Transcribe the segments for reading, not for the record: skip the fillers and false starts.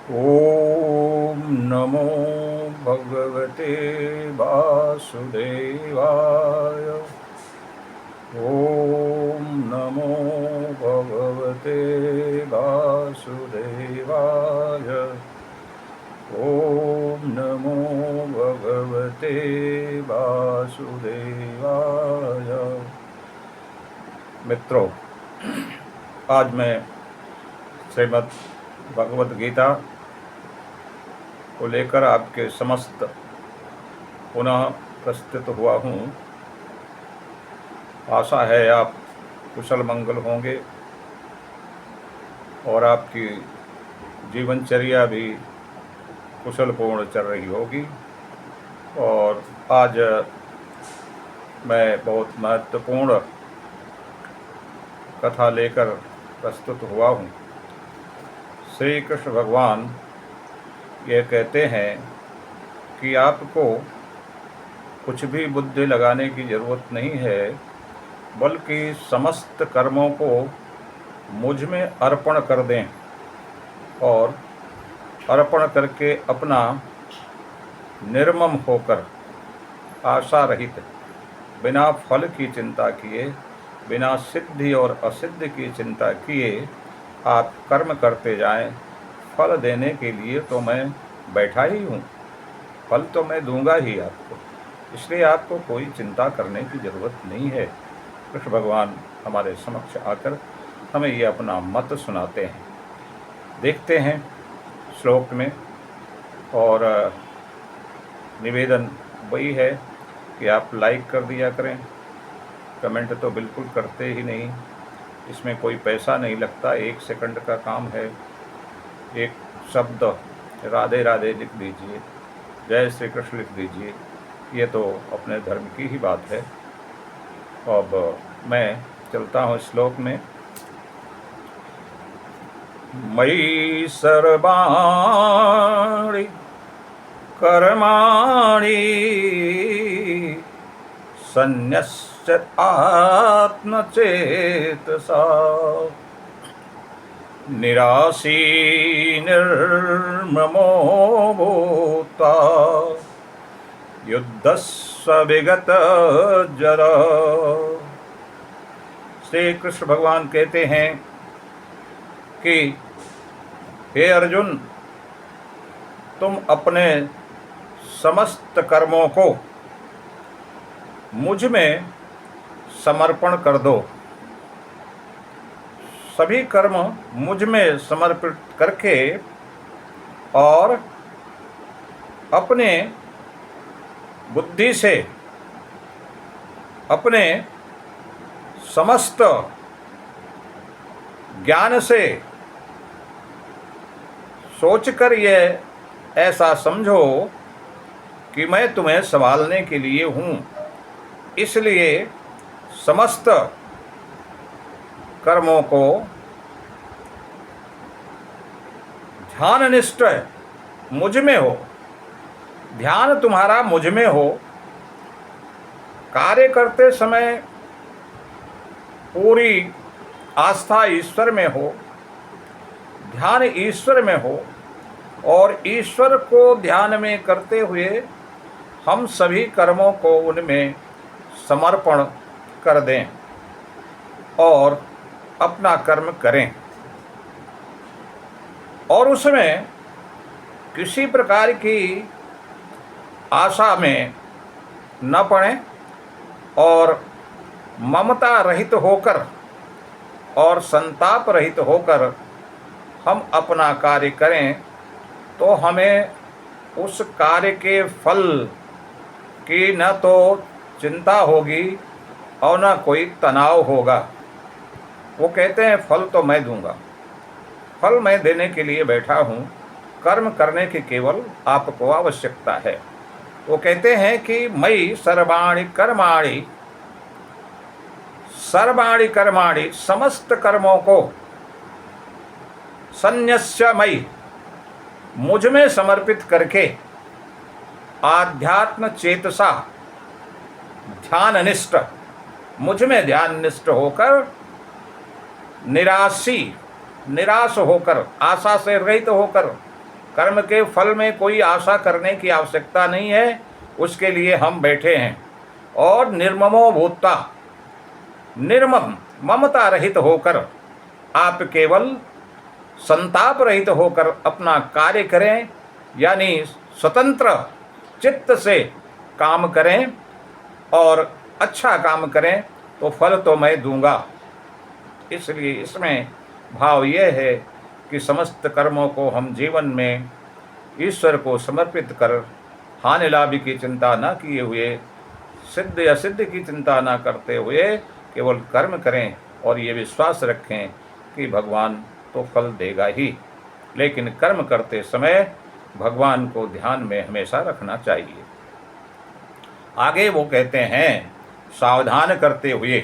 ॐ नमो भगवते वासुदेवाय। ॐ नमो भगवते वासुदेवाय। ॐ नमो भगवते वासुदेवाय। मित्रों, आज मैं श्रीमद् भगवत गीता को लेकर आपके समस्त पुनः प्रस्तुत हुआ हूँ। आशा है आप कुशल मंगल होंगे और आपकी जीवनचर्या भी कुशलपूर्ण चल रही होगी। और आज मैं बहुत महत्वपूर्ण कथा लेकर प्रस्तुत हुआ हूँ। श्री कृष्ण भगवान ये कहते हैं कि आपको कुछ भी बुद्धि लगाने की ज़रूरत नहीं है, बल्कि समस्त कर्मों को मुझ में अर्पण कर दें और अर्पण करके अपना निर्मम होकर आशा रहित, बिना फल की चिंता किए, बिना सिद्धि और असिद्धि की चिंता किए आप कर्म करते जाएं। फल देने के लिए तो मैं बैठा ही हूँ, फल तो मैं दूंगा ही आपको, इसलिए आपको कोई चिंता करने की ज़रूरत नहीं है। कृष्ण भगवान हमारे समक्ष आकर हमें ये अपना मत सुनाते हैं। देखते हैं श्लोक में। और निवेदन वही है कि आप लाइक कर दिया करें, कमेंट तो बिल्कुल करते ही नहीं। इसमें कोई पैसा नहीं लगता, 1 सेकंड का काम है। एक शब्द राधे राधे लिख दीजिए, जय श्री कृष्ण लिख दीजिए, ये तो अपने धर्म की ही बात है। अब मैं चलता हूँ श्लोक में। मयि सर्वाणि कर्माणि सन्न्यस्य आत्मचेतसा निराशी निर्ममो भूत्वा युद्धस्व विगत जरा। श्री कृष्ण भगवान कहते हैं कि हे अर्जुन, तुम अपने समस्त कर्मों को मुझ में समर्पण कर दो। सभी कर्म मुझ में समर्पित करके और अपने बुद्धि से, अपने समस्त ज्ञान से सोचकर ये ऐसा समझो कि मैं तुम्हें संभालने के लिए हूँ। इसलिए समस्त कर्मों को ध्याननिष्ठ मुझ में हो, ध्यान तुम्हारा मुझ में हो। कार्य करते समय पूरी आस्था ईश्वर में हो, ध्यान ईश्वर में हो, और ईश्वर को ध्यान में करते हुए हम सभी कर्मों को उनमें समर्पण कर दें और अपना कर्म करें, और उसमें किसी प्रकार की आशा में न पड़ें और ममता रहित होकर और संताप रहित होकर हम अपना कार्य करें, तो हमें उस कार्य के फल की न तो चिंता होगी और न कोई तनाव होगा। वो कहते हैं फल तो मैं दूंगा, फल मैं देने के लिए बैठा हूँ, कर्म करने की केवल आपको आवश्यकता है। वो कहते हैं कि मयि सर्वाणि कर्माणि, सर्वाणि कर्माणि समस्त कर्मों को, सन्न्यस्य मयि मुझ में समर्पित करके, आध्यात्म चेतसा ध्याननिष्ठ मुझ में ध्याननिष्ठ होकर, निराश होकर, आशा से रहित होकर, कर्म के फल में कोई आशा करने की आवश्यकता नहीं है, उसके लिए हम बैठे हैं। और निर्ममो भूता, निर्मम ममता रहित होकर आप केवल संताप रहित होकर अपना कार्य करें, यानी स्वतंत्र चित्त से काम करें और अच्छा काम करें, तो फल तो मैं दूंगा। इसलिए इसमें भाव यह है कि समस्त कर्मों को हम जीवन में ईश्वर को समर्पित कर हानि लाभ की चिंता न किए हुए, सिद्ध असिद्ध की चिंता न करते हुए केवल कर्म करें और ये विश्वास रखें कि भगवान तो फल देगा ही। लेकिन कर्म करते समय भगवान को ध्यान में हमेशा रखना चाहिए। आगे वो कहते हैं सावधान करते हुए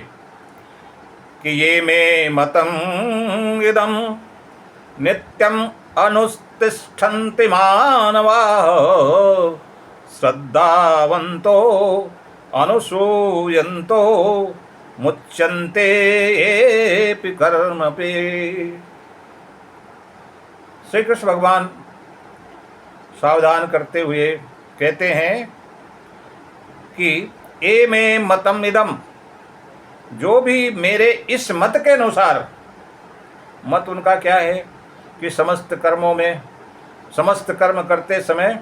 कि ये मे मतम् इदं नित्यम् अनुतिष्ठन्ति मानवाः श्रद्धावन्तो अनुसूयन्तो मुच्यन्ते येऽपि कर्मपि। श्री कृष्ण भगवान सावधान करते हुए कहते हैं कि ए मे मतम इदम, जो भी मेरे इस मत के अनुसार, मत उनका क्या है कि समस्त कर्मों में, समस्त कर्म करते समय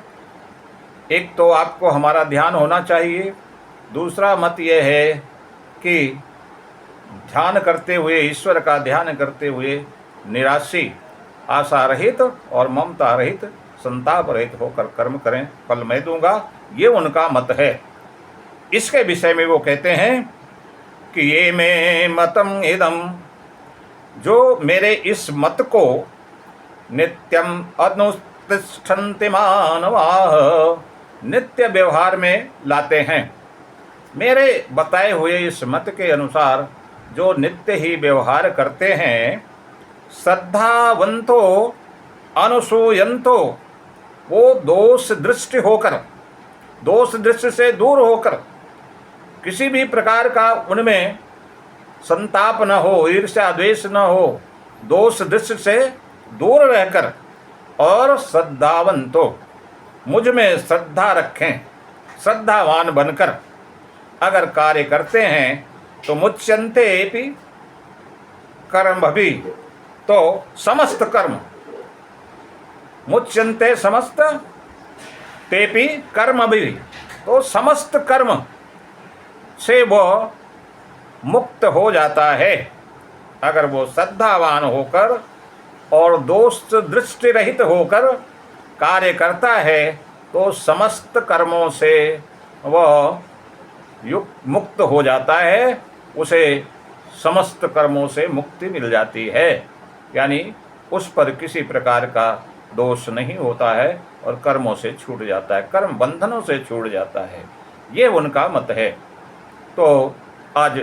एक तो आपको हमारा ध्यान होना चाहिए, दूसरा मत यह है कि ध्यान करते हुए, ईश्वर का ध्यान करते हुए निराशी, आशा रहित और ममता रहित, संताप रहित होकर कर्म करें, फल मैं दूंगा। ये उनका मत है। इसके विषय में वो कहते हैं कि ये मे मतम इदम, जो मेरे इस मत को नित्यम अनुतिष्ठन्ति मानवाः, नित्य व्यवहार में लाते हैं। मेरे बताए हुए इस मत के अनुसार जो नित्य ही व्यवहार करते हैं, श्रद्धावंतो अनुसूयंतो, वो दोष दृष्टि होकर, दोष दृष्टि से दूर होकर, किसी भी प्रकार का उनमें संताप न हो, ईर्ष्या द्वेष न हो, दोष दृष्टि से दूर रहकर, और श्रद्धावंतो, मुझ में श्रद्धा रखें, श्रद्धावान बनकर अगर कार्य करते हैं तो मुच्यन्ते एपि कर्मभि, तो समस्त कर्म, मुच्यन्ते समस्त तेपि कर्मभि, तो समस्त कर्म से वो मुक्त हो जाता है। अगर वो श्रद्धावान होकर और दोष दृष्टि रहित होकर कार्य करता है तो समस्त कर्मों से वह मुक्त हो जाता है, उसे समस्त कर्मों से मुक्ति मिल जाती है, यानी उस पर किसी प्रकार का दोष नहीं होता है और कर्मों से छूट जाता है, कर्म बंधनों से छूट जाता है। ये उनका मत है। तो आज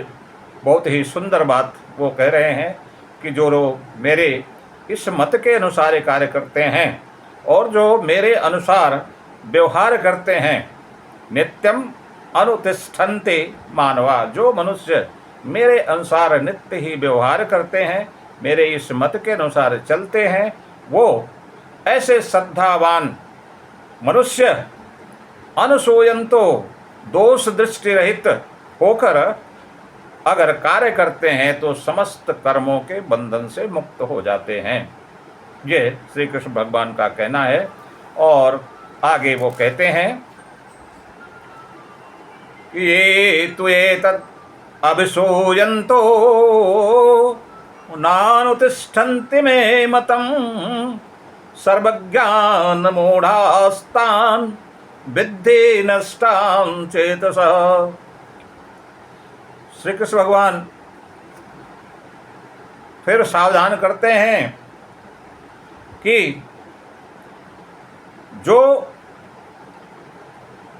बहुत ही सुंदर बात वो कह रहे हैं कि जो लोग मेरे इस मत के अनुसार कार्य करते हैं और जो मेरे अनुसार व्यवहार करते हैं, नित्यम अनुतिष्ठन्ते मानवा, जो मनुष्य मेरे अनुसार नित्य ही व्यवहार करते हैं, मेरे इस मत के अनुसार चलते हैं, वो ऐसे श्रद्धावान मनुष्य अनुसूयंतो, दोष दृष्टि रहित होकर अगर कार्य करते हैं तो समस्त कर्मों के बंधन से मुक्त हो जाते हैं। ये श्री कृष्ण भगवान का कहना है। और आगे वो कहते हैं कि ये तु एतत् अभिसूयन्तो नानुतिष्ठन्ति मे मतम् सर्वज्ञान मूढ़ास्तान् विद्धि नष्टां चेतसः। श्री कृष्ण भगवान फिर सावधान करते हैं कि जो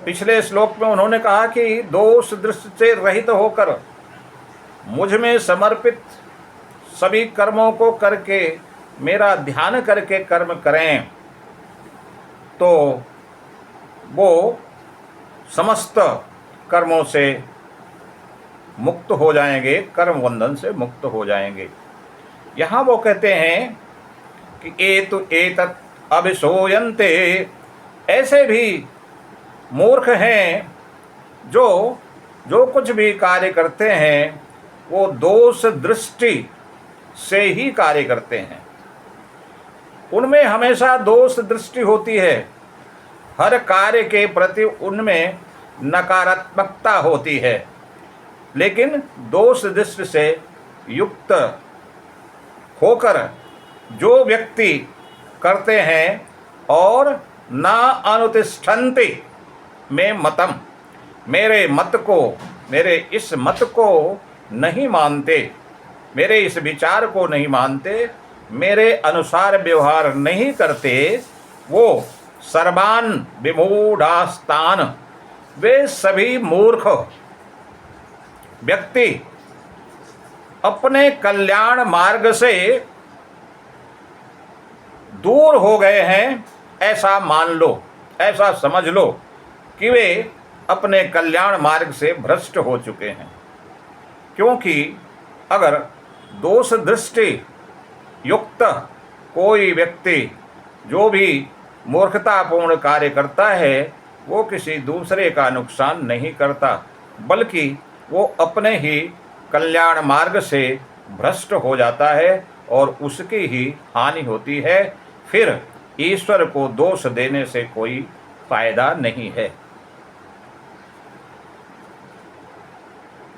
पिछले श्लोक में उन्होंने कहा कि दोष दृष्टि से रहित होकर मुझ में समर्पित सभी कर्मों को करके, मेरा ध्यान करके कर्म करें, तो वो समस्त कर्मों से मुक्त हो जाएंगे, कर्म बंधन से मुक्त हो जाएंगे। यहाँ वो कहते हैं कि एतत् अभिसूयन्ते, ऐसे भी मूर्ख हैं जो जो कुछ भी कार्य करते हैं वो दोष दृष्टि से ही कार्य करते हैं। उनमें हमेशा दोष दृष्टि होती है, हर कार्य के प्रति उनमें नकारात्मकता होती है। लेकिन दोष दृष्टि से युक्त होकर जो व्यक्ति करते हैं और ना अनुतिष्ठन्ति में मतम, मेरे मत को, मेरे इस मत को नहीं मानते, मेरे इस विचार को नहीं मानते, मेरे अनुसार व्यवहार नहीं करते, वो सर्वान विमूढ़ास्तान, वे सभी मूर्ख व्यक्ति अपने कल्याण मार्ग से दूर हो गए हैं। ऐसा मान लो, ऐसा समझ लो कि वे अपने कल्याण मार्ग से भ्रष्ट हो चुके हैं। क्योंकि अगर दोष दृष्टि युक्त कोई व्यक्ति जो भी मूर्खतापूर्ण कार्य करता है वो किसी दूसरे का नुकसान नहीं करता, बल्कि वो अपने ही कल्याण मार्ग से भ्रष्ट हो जाता है और उसकी ही हानि होती है। फिर ईश्वर को दोष देने से कोई फायदा नहीं है।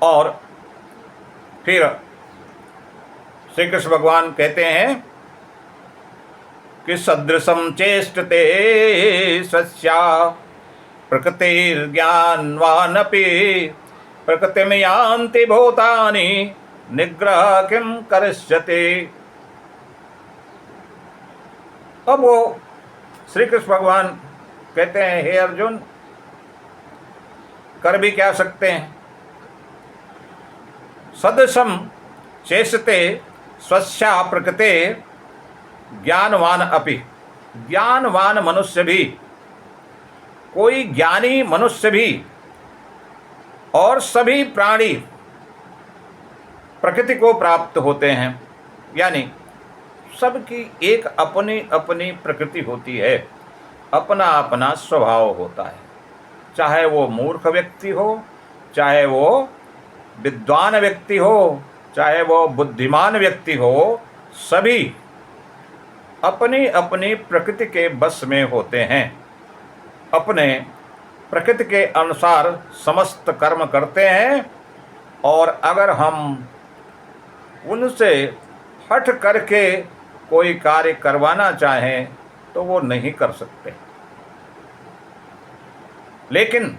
और फिर श्री कृष्ण भगवान कहते हैं कि सदृशम चेष्टते स्वस्या प्रकृतिर्ज्ञानवानपि प्रकृतिम यान्ति भूतानि निग्रह किम करिष्यति। अब वो श्री कृष्ण भगवान कहते हैं, हे अर्जुन, कर भी क्या सकते हैं। सदृशम चेष्टते स्वस्या प्रकृते ज्ञानवान अपि, ज्ञानवान मनुष्य भी, कोई ज्ञानी मनुष्य भी और सभी प्राणी प्रकृति को प्राप्त होते हैं। यानी सबकी एक अपनी अपनी प्रकृति होती है, अपना अपना स्वभाव होता है। चाहे वो मूर्ख व्यक्ति हो, चाहे वो विद्वान व्यक्ति हो, चाहे वो बुद्धिमान व्यक्ति हो, सभी अपनी अपनी प्रकृति के बस में होते हैं। अपने प्रकृति के अनुसार समस्त कर्म करते हैं और अगर हम उनसे हट करके कोई कार्य करवाना चाहें तो वो नहीं कर सकते। लेकिन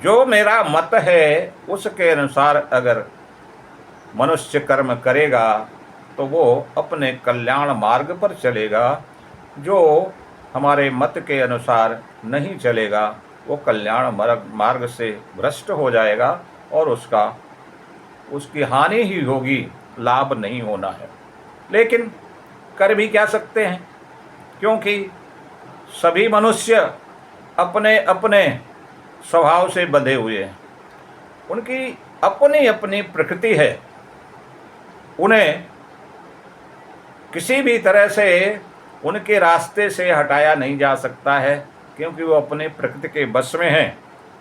जो मेरा मत है उसके अनुसार अगर मनुष्य कर्म करेगा तो वो अपने कल्याण मार्ग पर चलेगा। जो हमारे मत के अनुसार नहीं चलेगा वो कल्याण मार्ग से भ्रष्ट हो जाएगा और उसकी हानि ही होगी, लाभ नहीं होना है। लेकिन कर भी क्या सकते हैं, क्योंकि सभी मनुष्य अपने अपने स्वभाव से बंधे हुए हैं, उनकी अपनी अपनी प्रकृति है। उन्हें किसी भी तरह से उनके रास्ते से हटाया नहीं जा सकता है, क्योंकि वो अपने प्रकृति के बस में हैं।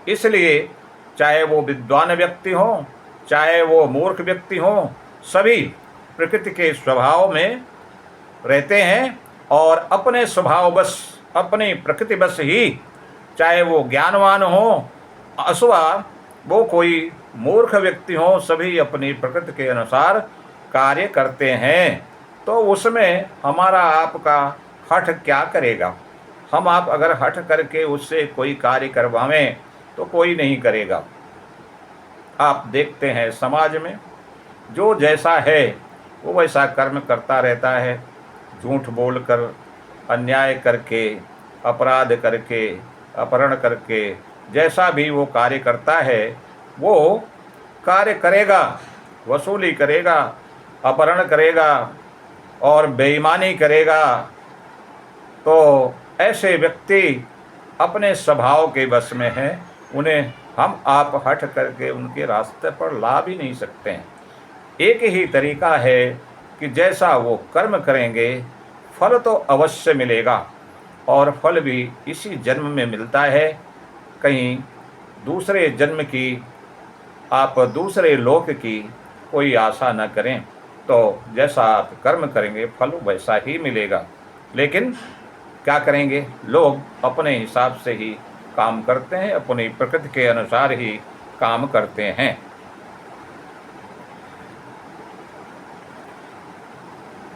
इसलिए चाहे वो विद्वान व्यक्ति हो, चाहे वो मूर्ख व्यक्ति हो, सभी प्रकृति के स्वभाव में रहते हैं और अपने स्वभाव बस, अपनी प्रकृति बस ही, चाहे वो ज्ञानवान हो अथवा वो कोई मूर्ख व्यक्ति हो, सभी अपनी प्रकृति के अनुसार कार्य करते हैं। तो उसमें हमारा आपका हठ क्या करेगा। हम आप अगर हठ करके उससे कोई कार्य करवावें तो कोई नहीं करेगा। आप देखते हैं समाज में जो जैसा है वो वैसा कर्म करता रहता है। झूठ बोलकर, अन्याय करके, अपराध करके, अपहरण करके, जैसा भी वो कार्य करता है वो कार्य करेगा, वसूली करेगा, अपहरण करेगा और बेईमानी करेगा। तो ऐसे व्यक्ति अपने स्वभाव के बस में हैं, उन्हें हम आप हट करके उनके रास्ते पर ला भी नहीं सकते हैं। एक ही तरीका है कि जैसा वो कर्म करेंगे फल तो अवश्य मिलेगा, और फल भी इसी जन्म में मिलता है। कहीं दूसरे जन्म की, आप दूसरे लोक की कोई आशा न करें। तो जैसा आप कर्म करेंगे फल वैसा ही मिलेगा। लेकिन क्या करेंगे, लोग अपने हिसाब से ही काम करते हैं, अपनी प्रकृति के अनुसार ही काम करते हैं।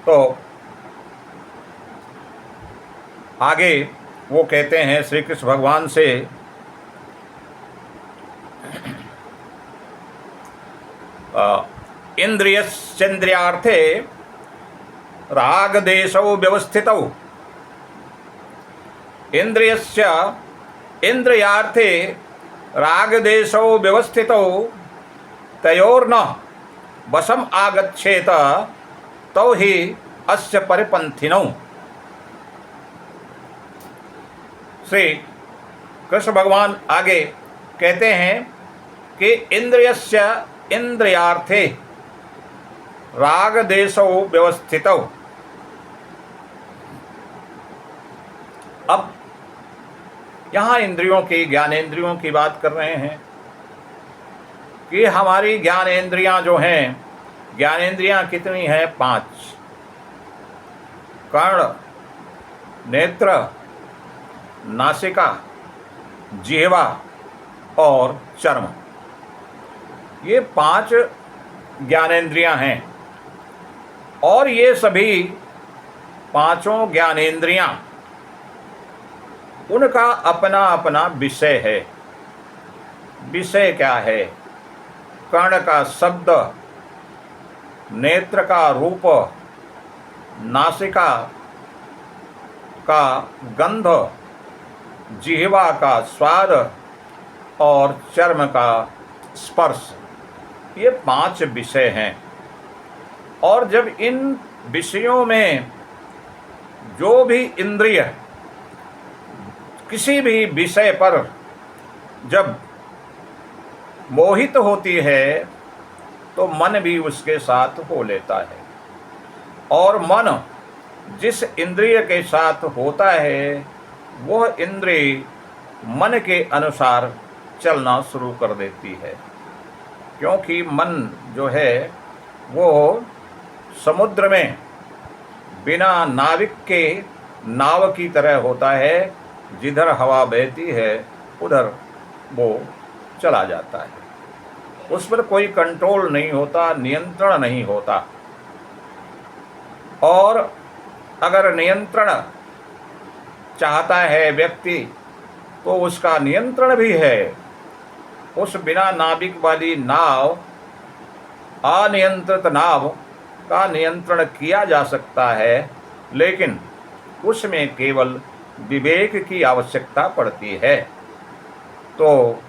तो आगे वो कहते हैं श्री कृष्ण भगवान से, इंद्रियश्चेन्द्रियार्थे रागदेशौ व्यवस्थितौ, इंद्रियस्य इंद्रियार्थे रागदेशौ व्यवस्थितौ तयोर्न वशम आगच्छेत तौ हि अस्य परिपंथिनौ। श्री कृष्ण भगवान आगे कहते हैं कि इंद्रियस्य इंद्रियार्थे रागदेशौ व्यवस्थितौ। अब यहाँ इंद्रियों की, ज्ञानेंद्रियों की बात कर रहे हैं कि हमारी ज्ञानेंद्रियां जो हैं, ज्ञानेंद्रियां कितनी हैं? 5। कर्ण, नेत्र, नासिका, जिह्वा और चर्म, ये 5 ज्ञानेंद्रियां हैं। और ये सभी पांचों ज्ञानेंद्रियां, उनका अपना अपना विषय है। विषय क्या है? कर्ण का शब्द, नेत्र का रूप, नासिका का गंध, जिह्वा का स्वाद और चर्म का स्पर्श, ये 5 विषय हैं। और जब इन विषयों में जो भी इंद्रिय किसी भी विषय पर जब मोहित होती है तो मन भी उसके साथ हो लेता है। और मन जिस इंद्रिय के साथ होता है वह इंद्रिय मन के अनुसार चलना शुरू कर देती है। क्योंकि मन जो है वो समुद्र में बिना नाविक के नाव की तरह होता है, जिधर हवा बहती है उधर वो चला जाता है। उस पर कोई कंट्रोल नहीं होता, नियंत्रण नहीं होता। और अगर नियंत्रण चाहता है व्यक्ति तो उसका नियंत्रण भी है। उस बिना नाविक वाली नाव, अनियंत्रित नाव का नियंत्रण किया जा सकता है, लेकिन उसमें केवल विवेक की आवश्यकता पड़ती है। तो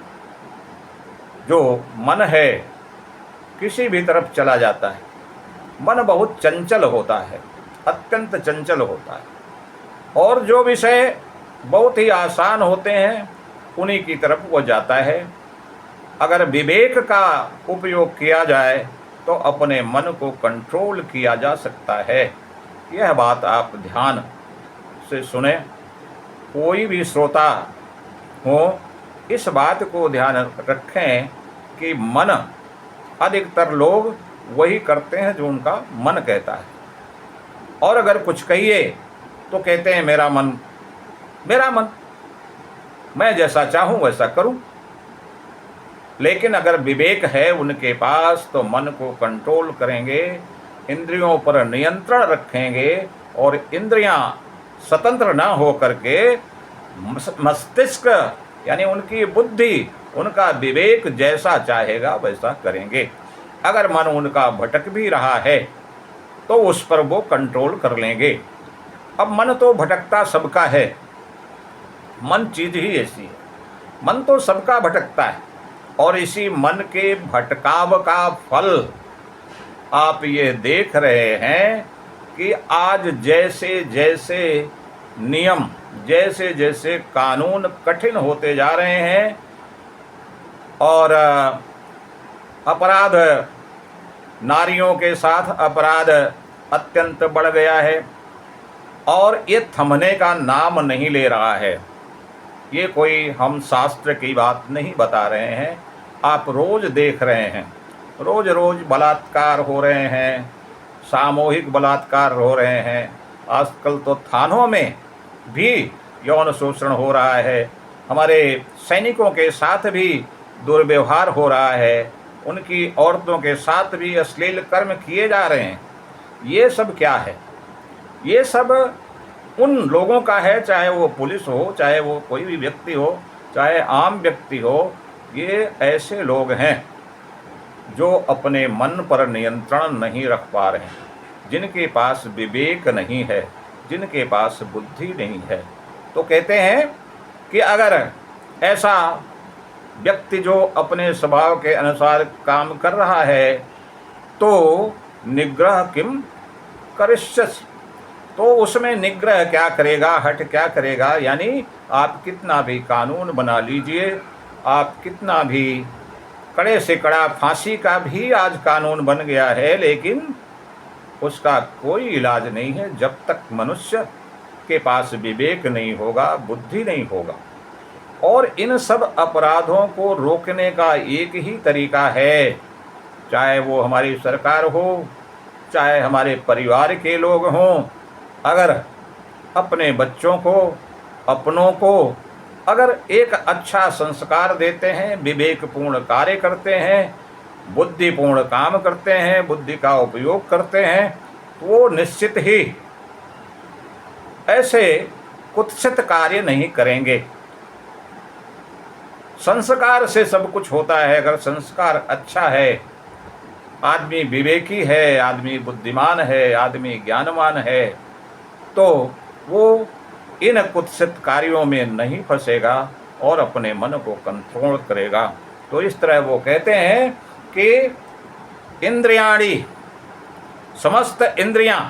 जो मन है किसी भी तरफ चला जाता है। मन बहुत चंचल होता है, अत्यंत चंचल होता है। और जो विषय बहुत ही आसान होते हैं उन्हीं की तरफ वो जाता है। अगर विवेक का उपयोग किया जाए तो अपने मन को कंट्रोल किया जा सकता है। यह बात आप ध्यान से सुने, कोई भी श्रोता हो इस बात को ध्यान रखें कि मन, अधिकतर लोग वही करते हैं जो उनका मन कहता है। और अगर कुछ कहिए तो कहते हैं मेरा मन, मेरा मन, मैं जैसा चाहूँ वैसा करूँ। लेकिन अगर विवेक है उनके पास तो मन को कंट्रोल करेंगे, इंद्रियों पर नियंत्रण रखेंगे और इंद्रियां स्वतंत्र ना हो करके मस्तिष्क यानी उनकी बुद्धि, उनका विवेक जैसा चाहेगा वैसा करेंगे। अगर मन उनका भटक भी रहा है तो उस पर वो कंट्रोल कर लेंगे। अब मन तो भटकता सबका है, मन चीज़ ही ऐसी है, मन तो सबका भटकता है। और इसी मन के भटकाव का फल आप ये देख रहे हैं कि आज जैसे जैसे नियम, जैसे जैसे कानून कठिन होते जा रहे हैं और अपराध, नारियों के साथ अपराध अत्यंत बढ़ गया है। और ये थमने का नाम नहीं ले रहा है। ये कोई हम शास्त्र की बात नहीं बता रहे हैं, आप रोज़ देख रहे हैं, रोज़ रोज़ बलात्कार हो रहे हैं, सामूहिक बलात्कार हो रहे हैं। आजकल तो थानों में भी यौन शोषण हो रहा है, हमारे सैनिकों के साथ भी दुर्व्यवहार हो रहा है, उनकी औरतों के साथ भी अश्लील कर्म किए जा रहे हैं। ये सब क्या है? ये सब उन लोगों का है, चाहे वो पुलिस हो, चाहे वो कोई भी व्यक्ति हो, चाहे आम व्यक्ति हो। ये ऐसे लोग हैं जो अपने मन पर नियंत्रण नहीं रख पा रहे हैं, जिनके पास विवेक नहीं है, जिनके पास बुद्धि नहीं है। तो कहते हैं कि अगर ऐसा व्यक्ति जो अपने स्वभाव के अनुसार काम कर रहा है तो निग्रह किम करिष्यस, तो उसमें निग्रह क्या करेगा, हट क्या करेगा। यानी आप कितना भी कानून बना लीजिए, आप कितना भी कड़े से कड़ा, फांसी का भी आज कानून बन गया है, लेकिन उसका कोई इलाज नहीं है जब तक मनुष्य के पास विवेक नहीं होगा, बुद्धि नहीं होगा। और इन सब अपराधों को रोकने का एक ही तरीका है, चाहे वो हमारी सरकार हो, चाहे हमारे परिवार के लोग हों। अगर अपने बच्चों को, अपनों को अगर एक अच्छा संस्कार देते हैं, विवेकपूर्ण कार्य करते हैं, बुद्धिपूर्ण काम करते हैं, बुद्धि का उपयोग करते हैं, तो वो निश्चित ही ऐसे कुत्सित कार्य नहीं करेंगे। संस्कार से सब कुछ होता है। अगर संस्कार अच्छा है, आदमी विवेकी है, आदमी बुद्धिमान है, आदमी ज्ञानवान है, तो वो इन कुत्सित कार्यों में नहीं फंसेगा और अपने मन को कंट्रोल करेगा। तो इस तरह वो कहते हैं कि इंद्रियाणी, समस्त इंद्रियां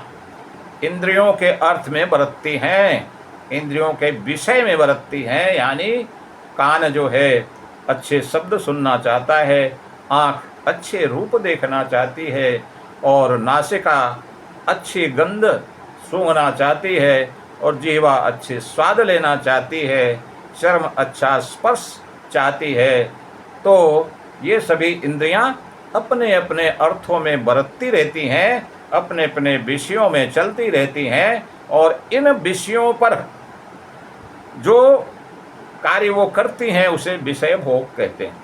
इंद्रियों के अर्थ में बरतती हैं, इंद्रियों के विषय में बरतती हैं। यानी कान जो है अच्छे शब्द सुनना चाहता है, आँख अच्छे रूप देखना चाहती है, और नासिका अच्छी गंध सूंघना चाहती है, और जिह्वा अच्छे स्वाद लेना चाहती है, चर्म अच्छा स्पर्श चाहती है। तो ये सभी इंद्रियां अपने अपने अर्थों में बरतती रहती हैं, अपने अपने विषयों में चलती रहती हैं, और इन विषयों पर जो कार्य वो करती हैं उसे विषय भोग कहते हैं।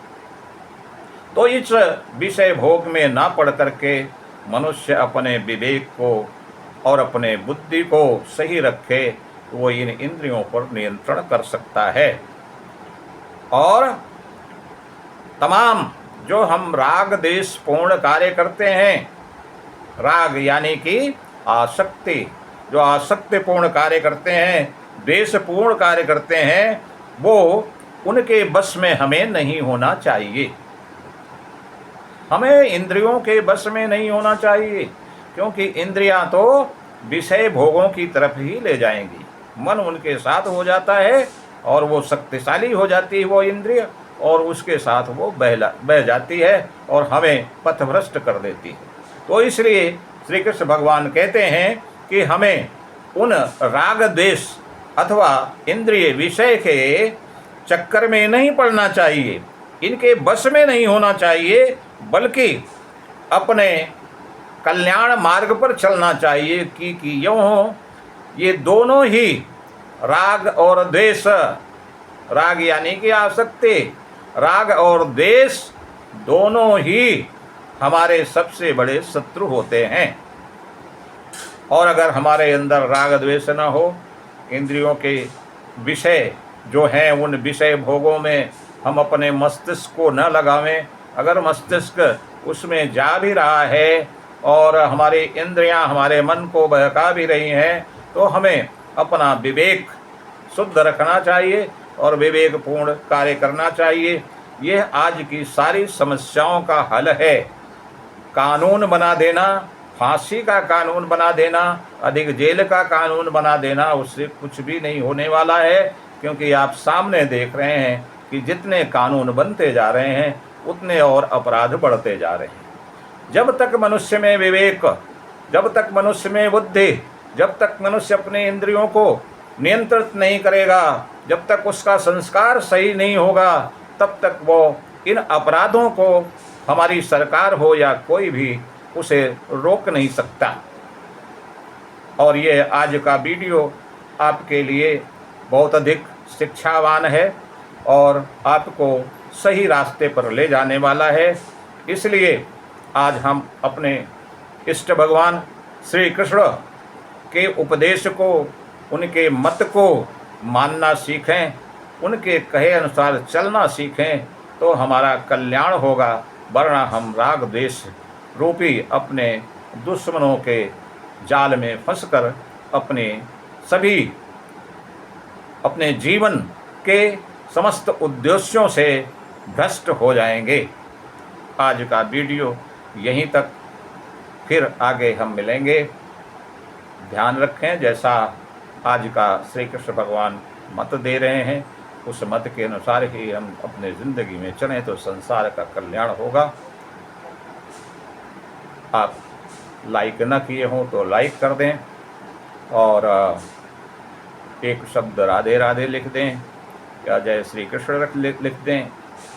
तो इस विषय भोग में ना पड़ करके मनुष्य अपने विवेक को और अपने बुद्धि को सही रखे, वो इन इंद्रियों पर नियंत्रण कर सकता है। और तमाम जो हम राग देश पूर्ण कार्य करते हैं, राग यानी कि आसक्ति, जो आसक्ति पूर्ण कार्य करते हैं, द्वेष पूर्ण कार्य करते हैं, वो उनके बस में हमें नहीं होना चाहिए। हमें इंद्रियों के बस में नहीं होना चाहिए, क्योंकि इंद्रियां तो विषय भोगों की तरफ ही ले जाएंगी। मन उनके साथ हो जाता है और वो शक्तिशाली हो जाती है वो इंद्रिय, और उसके साथ वो बह जाती है और हमें पथभ्रष्ट कर देती है। तो इसलिए श्री कृष्ण भगवान कहते हैं कि हमें उन राग द्वेष अथवा इंद्रिय विषय के चक्कर में नहीं पड़ना चाहिए, इनके बस में नहीं होना चाहिए, बल्कि अपने कल्याण मार्ग पर चलना चाहिए कि यूँ हो। ये दोनों ही राग और द्वेष, राग यानी कि आसक्ति, राग और द्वेष दोनों ही हमारे सबसे बड़े शत्रु होते हैं। और अगर हमारे अंदर राग द्वेष न हो, इंद्रियों के विषय जो हैं उन विषय भोगों में हम अपने मस्तिष्क को न लगावें, अगर मस्तिष्क उसमें जा भी रहा है और हमारी इंद्रियां हमारे मन को बहका भी रही हैं, तो हमें अपना विवेक शुद्ध रखना चाहिए और विवेकपूर्ण कार्य करना चाहिए। यह आज की सारी समस्याओं का हल है। कानून बना देना, फांसी का कानून बना देना, अधिक जेल का कानून बना देना, उससे कुछ भी नहीं होने वाला है, क्योंकि आप सामने देख रहे हैं कि जितने कानून बनते जा रहे हैं उतने और अपराध बढ़ते जा रहे हैं। जब तक मनुष्य में विवेक, जब तक मनुष्य में बुद्धि, जब तक मनुष्य अपने इंद्रियों को नियंत्रित नहीं करेगा, जब तक उसका संस्कार सही नहीं होगा, तब तक वो इन अपराधों को हमारी सरकार हो या कोई भी उसे रोक नहीं सकता। और ये आज का वीडियो आपके लिए बहुत अधिक शिक्षावान है और आपको सही रास्ते पर ले जाने वाला है। इसलिए आज हम अपने इष्ट भगवान श्री कृष्ण के उपदेश को, उनके मत को मानना सीखें, उनके कहे अनुसार चलना सीखें, तो हमारा कल्याण होगा। वरना हम राग द्वेष रूपी अपने दुश्मनों के जाल में फंसकर अपने जीवन के समस्त उद्देश्यों से भ्रष्ट हो जाएंगे। आज का वीडियो यहीं तक, फिर आगे हम मिलेंगे। ध्यान रखें, जैसा आज का श्री कृष्ण भगवान मत दे रहे हैं, उस मत के अनुसार ही हम अपने ज़िंदगी में चलें तो संसार का कल्याण होगा। आप लाइक न किए हों तो लाइक कर दें और एक शब्द राधे राधे लिख दें या जय श्री कृष्ण लिख दें।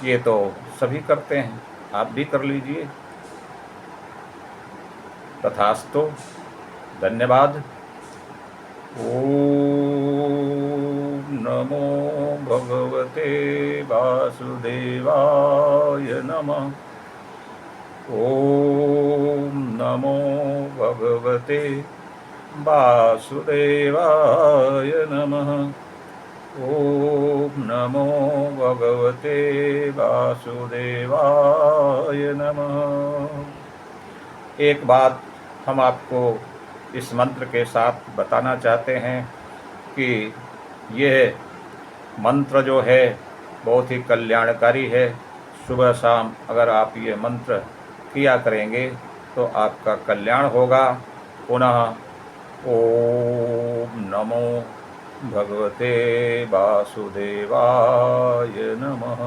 ये तो सभी करते हैं, आप भी कर लीजिए। तथास्तु। धन्यवाद। ओम नमो भगवते वासुदेवाय नमः। ओम नमो भगवते वासुदेवाय नमः। ओम नमो भगवते वासुदेवाय नमः। एक बात हम आपको इस मंत्र के साथ बताना चाहते हैं कि यह मंत्र जो है बहुत ही कल्याणकारी है। सुबह शाम अगर आप ये मंत्र किया करेंगे तो आपका कल्याण होगा। पुनः ओम नमो भगवते वासुदेवाय नमः।